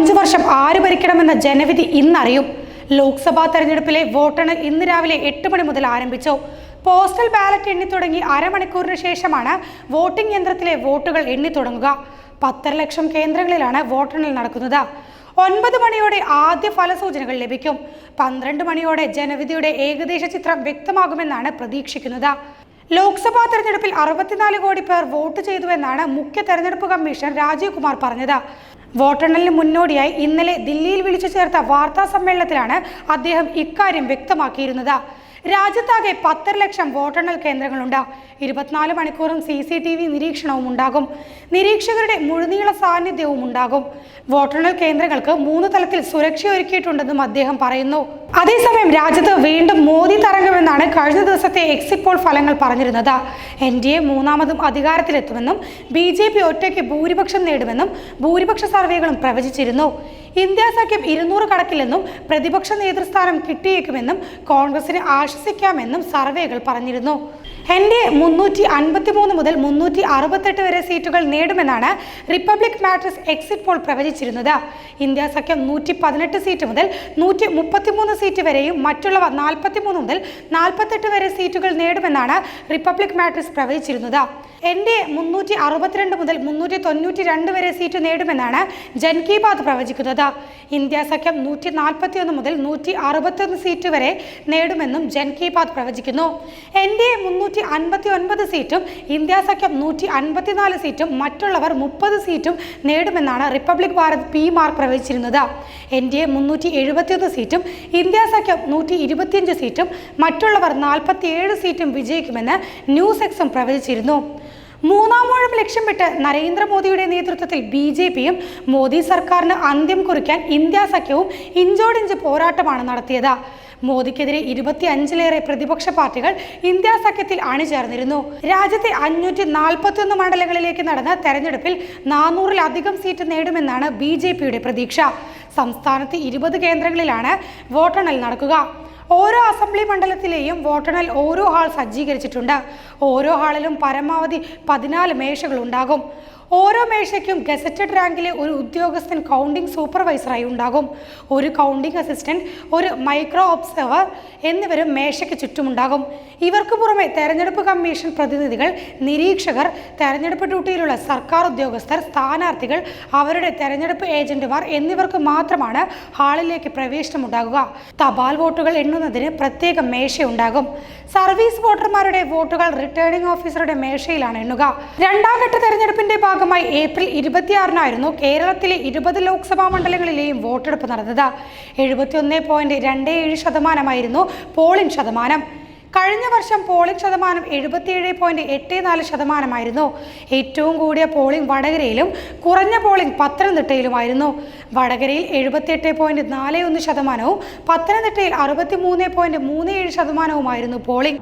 5 വർഷം ആര് ഭരിക്കണമെന്ന ജനവിധി ഇന്നറിയും. ലോക്സഭാ തെരഞ്ഞെടുപ്പിലെ വോട്ടെണ്ണൽ ഇന്ന് രാവിലെ 8 മണി മുതൽ ആരംഭിച്ചു. പോസ്റ്റൽ ബാലറ്റ് എണ്ണി തുടങ്ങി അരമണിക്കൂറിന് ശേഷമാണ് വോട്ടിംഗ് യന്ത്രത്തിലെ വോട്ടുകൾ എണ്ണി തുടങ്ങുക. 10.5 ലക്ഷം കേന്ദ്രങ്ങളിലാണ് വോട്ടെണ്ണൽ നടക്കുന്നത്. 9 മണിയോടെ ആദ്യ ഫലസൂചനകൾ ലഭിക്കും. 12 മണിയോടെ ജനവിധിയുടെ ഏകദേശ ചിത്രം വ്യക്തമാകുമെന്നാണ് പ്രതീക്ഷിക്കുന്നത്. ലോക്സഭാ തെരഞ്ഞെടുപ്പിൽ 64 കോടി പേർ വോട്ട് ചെയ്തുവെന്നാണ് മുഖ്യ തെരഞ്ഞെടുപ്പ് കമ്മീഷണർ രാജീവ് കുമാർ പറഞ്ഞത്. വോട്ടെണ്ണലിന് മുന്നോടിയായി ഇന്നലെ ദില്ലിയിൽ വിളിച്ചു ചേർത്ത വാർത്താ സമ്മേളനത്തിലാണ് അദ്ദേഹം ഇക്കാര്യം വ്യക്തമാക്കിയിരുന്നത്. രാജ്യത്താകെ 10.5 ലക്ഷം വോട്ടെണ്ണൽ കേന്ദ്രങ്ങളുണ്ട്. 24 മണിക്കൂറും CCTV നിരീക്ഷണവും ഉണ്ടാകും. നിരീക്ഷകരുടെ മുഴുനീള സാന്നിധ്യവും ഉണ്ടാകും. വോട്ടെണ്ണൽ കേന്ദ്രങ്ങൾക്ക് 3 തലത്തിൽ സുരക്ഷ ഒരുക്കിയിട്ടുണ്ടെന്നും അദ്ദേഹം പറയുന്നു. അതേസമയം രാജ്യത്ത് വീണ്ടും മോദി തരംഗമെന്നാണ് കഴിഞ്ഞ ദിവസത്തെ എക്സിറ്റ് പോൾ ഫലങ്ങൾ പറഞ്ഞിരുന്നത്. NDA മൂന്നാമതും അധികാരത്തിലെത്തുമെന്നും BJP ഒറ്റയ്ക്ക് ഭൂരിപക്ഷം നേടുമെന്നും ഭൂരിപക്ഷ സർവേകളും പ്രവചിച്ചിരുന്നു. ഇന്ത്യ സഖ്യം 200 കടക്കില്ലെന്നും പ്രതിപക്ഷ നേതൃസ്ഥാനം കിട്ടിയേക്കുമെന്നും കോൺഗ്രസിന് ആശ്വസിക്കാമെന്നും സർവേകൾ പറഞ്ഞിരുന്നു. NDA 353 മുതൽ 368 വരെ സീറ്റുകൾ നേടുമെന്നാണ് റിപ്പബ്ലിക് മാറ്റേഴ്സ് എക്സിറ്റ് പോൾ പ്രവചിച്ചിരുന്നത്. ഇന്ത്യ സഖ്യം 118 സീറ്റ് മുതൽ 133 സീറ്റ് വരെയും മറ്റുള്ളവ 43 മുതൽ 48 വരെ സീറ്റുകൾ നേടുമെന്നാണ് റിപ്പബ്ലിക് മാറ്റേഴ്സ് പ്രവചിച്ചിരുന്നത്. NDA 362 മുതൽ 392 വരെ സീറ്റ് നേടുമെന്നാണ് ജൻ കി ബാത് പ്രവചിക്കുന്നത്. ഇന്ത്യ സഖ്യം 141 മുതൽ 161 സീറ്റ് വരെ നേടുമെന്നും ജൻ കി ബാത് പ്രവചിക്കുന്നു. NDA 359 സീറ്റും ഇന്ത്യ സഖ്യം 154 സീറ്റും മറ്റുള്ളവർ 30 സീറ്റും നേടുമെന്നാണ് റിപ്പബ്ലിക് ഭാരത് PMAR പ്രവചിച്ചിരുന്നത്. NDA 371 സീറ്റും ഇന്ത്യ സഖ്യം 125 സീറ്റും മറ്റുള്ളവർ 47 സീറ്റും വിജയിക്കുമെന്ന് ന്യൂസ് എക്സും പ്രവചിച്ചിരുന്നു. മൂന്നാം ഊഴം ലക്ഷ്യമിട്ട് നരേന്ദ്രമോദിയുടെ നേതൃത്വത്തിൽ BJPയും മോദി സർക്കാരിന് അന്ത്യം കുറിക്കാൻ ഇന്ത്യ സഖ്യവും ഇഞ്ചോടിഞ്ച് പോരാട്ടമാണ് നടത്തിയത്. മോദിക്കെതിരെ 25ലേറെ പ്രതിപക്ഷ പാർട്ടികൾ ഇന്ത്യ സഖ്യത്തിൽ അണിചേർന്നിരുന്നു. രാജ്യത്തെ 541 മണ്ഡലങ്ങളിലേക്ക് നടന്ന തെരഞ്ഞെടുപ്പിൽ 400-ലധികം സീറ്റ് നേടുമെന്നാണ് BJPയുടെ പ്രതീക്ഷ. സംസ്ഥാനത്ത് 20 കേന്ദ്രങ്ങളിലാണ് വോട്ടെണ്ണൽ നടക്കുക. ഓരോ അസംബ്ലി മണ്ഡലത്തിലെയും വോട്ടെണ്ണൽ ഓരോ ഹാൾ സജ്ജീകരിച്ചിട്ടുണ്ട്. ഓരോ ഹാളിലും പരമാവധി 14 മേശകൾ ഉണ്ടാകും. ഓരോ മേശയ്ക്കും ഗസറ്റഡ് റാങ്കിലെ ഒരു ഉദ്യോഗസ്ഥൻ കൗണ്ടിംഗ് സൂപ്പർവൈസറായി ഉണ്ടാകും. ഒരു കൗണ്ടിംഗ് അസിസ്റ്റന്റ്, ഒരു മൈക്രോ ഒബ്സർവർ എന്നിവരും മേശയ്ക്ക് ചുറ്റുമുണ്ടാകും. ഇവർക്ക് പുറമെ തെരഞ്ഞെടുപ്പ് കമ്മീഷൻ പ്രതിനിധികൾ, നിരീക്ഷകർ, തെരഞ്ഞെടുപ്പ് ഡ്യൂട്ടിയിലുള്ള സർക്കാർ ഉദ്യോഗസ്ഥർ, സ്ഥാനാർത്ഥികൾ, അവരുടെ തെരഞ്ഞെടുപ്പ് ഏജന്റുമാർ എന്നിവർക്ക് മാത്രമാണ് ഹാളിലേക്ക് പ്രവേശനമുണ്ടാകുക. തപാൽ വോട്ടുകൾ എണ്ണുന്നതിന് പ്രത്യേക മേശയുണ്ടാകും. സർവീസ് വോട്ടർമാരുടെ വോട്ടുകൾ റിട്ടേണിംഗ് ഓഫീസറുടെ മേശയിലാണ് എണ്ണുക. രണ്ടാം ഘട്ട തെരഞ്ഞെടുപ്പിന്റെ ഭാഗമായി ഏപ്രിൽ 26-നായിരുന്നു കേരളത്തിലെ 20 ലോക്സഭാ മണ്ഡലങ്ങളിലെയും വോട്ടെടുപ്പ് നടന്നത്. 71.27% പോളിംഗ് ശതമാനം. കഴിഞ്ഞ വർഷം പോളിംഗ് ശതമാനം 77.84%. ഏറ്റവും കൂടിയ പോളിംഗ് വടകരയിലും കുറഞ്ഞ പോളിംഗ് പത്തനംതിട്ടയിലുമായിരുന്നു. വടകരയിൽ 78.41%, പത്തനംതിട്ടയിൽ 63.37%. പോളിംഗ്.